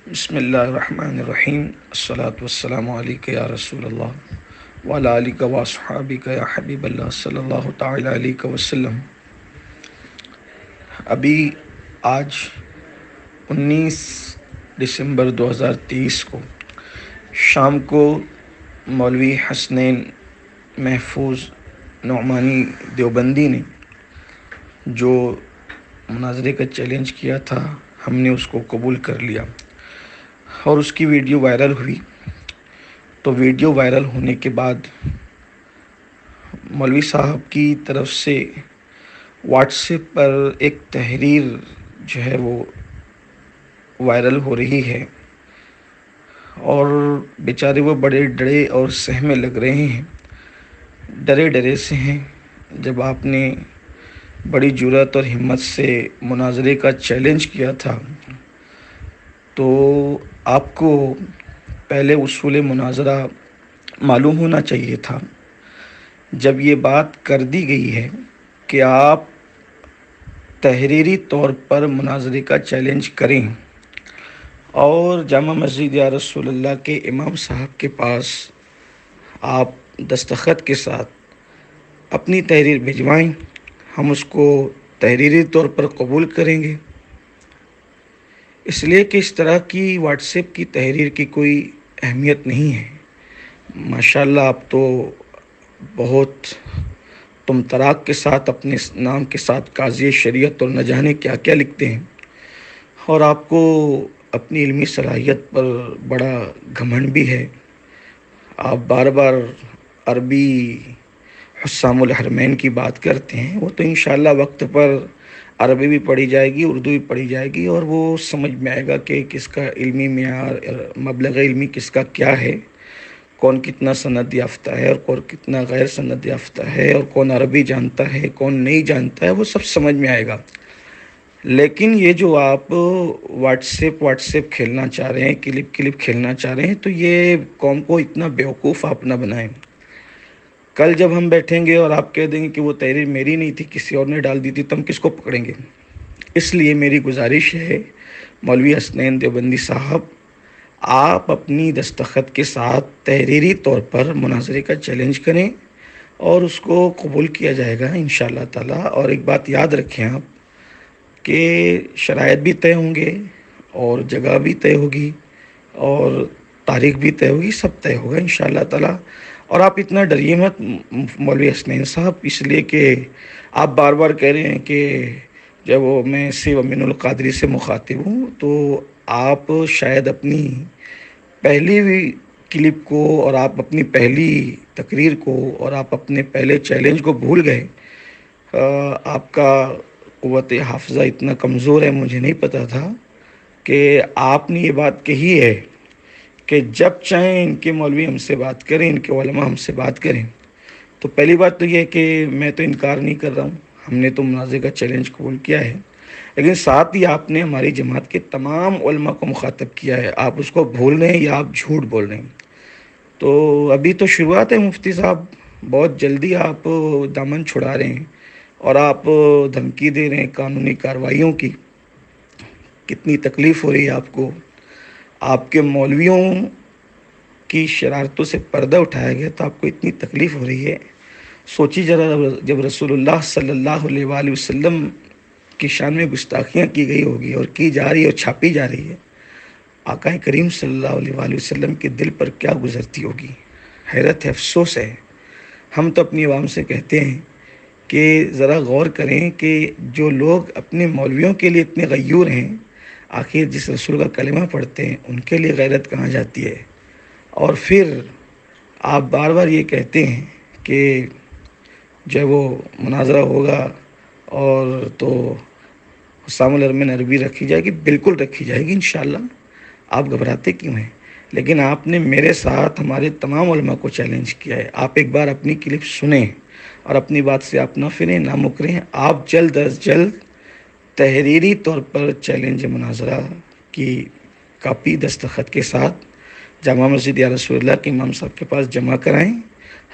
بسم اللہ الرحمن الرحیم الصلاۃ والسلام علیک یا رسول اللہ وعلی آلک واصحابک یا حبیب اللہ صلی اللہ تعالی علیہ وسلم۔ ابھی آج 19 دسمبر 2023 کو شام کو مولوی حسنین محفوظ نعمانی دیوبندی نے جو مناظرے کا چیلنج کیا تھا، ہم نے اس کو قبول کر لیا اور اس کی ویڈیو وائرل ہوئی۔ تو ویڈیو وائرل ہونے کے بعد مولوی صاحب کی طرف سے واٹس ایپ پر ایک تحریر جو ہے وہ وائرل ہو رہی ہے، اور بیچارے وہ بڑے ڈرے اور سہمے لگ رہے ہیں، ڈرے ڈرے سے ہیں۔ جب آپ نے بڑی جرأت اور ہمت سے مناظرے کا چیلنج کیا تھا تو آپ کو پہلے اصول مناظرہ معلوم ہونا چاہیے تھا۔ جب یہ بات کر دی گئی ہے کہ آپ تحریری طور پر مناظرے کا چیلنج کریں اور جامع مسجد یا رسول اللہ کے امام صاحب کے پاس آپ دستخط کے ساتھ اپنی تحریر بھجوائیں، ہم اس کو تحریری طور پر قبول کریں گے، اس لیے کہ اس طرح کی واٹس ایپ کی تحریر کی کوئی اہمیت نہیں ہے۔ ماشاءاللہ آپ تو بہت تم تراک کے ساتھ اپنے نام کے ساتھ قاضی شریعت اور نہ جانے کیا کیا لکھتے ہیں، اور آپ کو اپنی علمی صلاحیت پر بڑا گھمنڈ بھی ہے۔ آپ بار بار عربی حسام الحرمین کی بات کرتے ہیں، وہ تو انشاءاللہ وقت پر عربی بھی پڑھی جائے گی، اردو بھی پڑھی جائے گی، اور وہ سمجھ میں آئے گا کہ کس کا علمی معیار، مبلغ علمی کس کا کیا ہے، کون کتنا سند یافتہ ہے اور کون کتنا غیر سند یافتہ ہے، اور کون عربی جانتا ہے کون نہیں جانتا ہے، وہ سب سمجھ میں آئے گا۔ لیکن یہ جو آپ واٹس ایپ کھیلنا چاہ رہے ہیں، کلپ کھیلنا چاہ رہے ہیں، تو یہ قوم کو اتنا بیوقوف آپ نہ بنائیں۔ کل جب ہم بیٹھیں گے اور آپ کہہ دیں گے کہ وہ تحریر میری نہیں تھی، کسی اور نے ڈال دی تھی، تو ہم کس کو پکڑیں گے؟ اس لیے میری گزارش ہے مولوی حسنین دیوبندی صاحب، آپ اپنی دستخط کے ساتھ تحریری طور پر مناظرے کا چیلنج کریں اور اس کو قبول کیا جائے گا انشاءاللہ تعالی۔ اور ایک بات یاد رکھیں آپ کہ شرائط بھی طے ہوں گے اور جگہ بھی طے ہوگی اور تاریخ بھی طے ہوگی، سب طے ہوگا انشاءاللہ تعالی۔ اور آپ اتنا ڈریے مت مولوی حسنین صاحب، اس لیے کہ آپ بار بار کہہ رہے ہیں کہ جب میں سیو امین القادری سے مخاطب ہوں، تو آپ شاید اپنی پہلی کلپ کو اور آپ اپنی پہلی تقریر کو اور آپ اپنے پہلے چیلنج کو بھول گئے۔ آپ کا قوت حافظہ اتنا کمزور ہے، مجھے نہیں پتا تھا کہ آپ نے یہ بات کہی ہے کہ جب چاہیں ان کے مولوی ہم سے بات کریں، ان کے علماء ہم سے بات کریں۔ تو پہلی بات تو یہ ہے کہ میں تو انکار نہیں کر رہا ہوں، ہم نے تو مناظرے کا چیلنج قبول کیا ہے، لیکن ساتھ ہی آپ نے ہماری جماعت کے تمام علماء کو مخاطب کیا ہے۔ آپ اس کو بھول رہے ہیں یا آپ جھوٹ بول رہے ہیں؟ تو ابھی تو شروعات ہے مفتی صاحب، بہت جلدی آپ دامن چھڑا رہے ہیں اور آپ دھمکی دے رہے ہیں قانونی کارروائیوں کی۔ کتنی تکلیف ہو رہی ہے آپ کو؟ آپ کے مولویوں کی شرارتوں سے پردہ اٹھایا گیا تو آپ کو اتنی تکلیف ہو رہی ہے؟ سوچی ذرا، جب رسول اللہ صلی اللہ علیہ وآلہ وسلم کی شان میں گستاخیاں کی گئی ہوگی اور کی جا رہی ہے اور چھاپی جا رہی ہے، آقا کریم صلی اللہ علیہ وآلہ وسلم کے دل پر کیا گزرتی ہوگی؟ حیرت ہے، افسوس ہے۔ ہم تو اپنی عوام سے کہتے ہیں کہ ذرا غور کریں کہ جو لوگ اپنے مولویوں کے لیے اتنے غیور ہیں، آخر جس رسول کا کلمہ پڑھتے ہیں ان کے لیے غیرت کہاں جاتی ہے؟ اور پھر آپ بار بار یہ کہتے ہیں کہ جب وہ مناظرہ ہوگا اور تو حسام الحرمین عربی رکھی جائے گی، بالکل رکھی جائے گی انشاءاللہ، آپ گھبراتے کیوں ہیں؟ لیکن آپ نے میرے ساتھ ہمارے تمام علماء کو چیلنج کیا ہے۔ آپ ایک بار اپنی کلپ سنیں اور اپنی بات سے آپ نہ پھریں، نہ مکریں۔ آپ جلد از جلد تحریری طور پر چیلنج مناظرہ کی کاپی دستخط کے ساتھ جامع مسجد یا رسول اللہ کے امام صاحب کے پاس جمع کرائیں،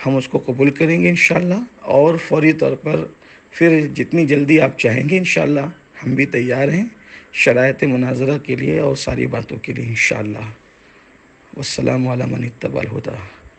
ہم اس کو قبول کریں گے انشاءاللہ، اور فوری طور پر پھر جتنی جلدی آپ چاہیں گے انشاءاللہ ہم بھی تیار ہیں شرائط مناظرہ کے لیے اور ساری باتوں کے لیے انشاءاللہ۔ والسلام علی من اتبع الہدی۔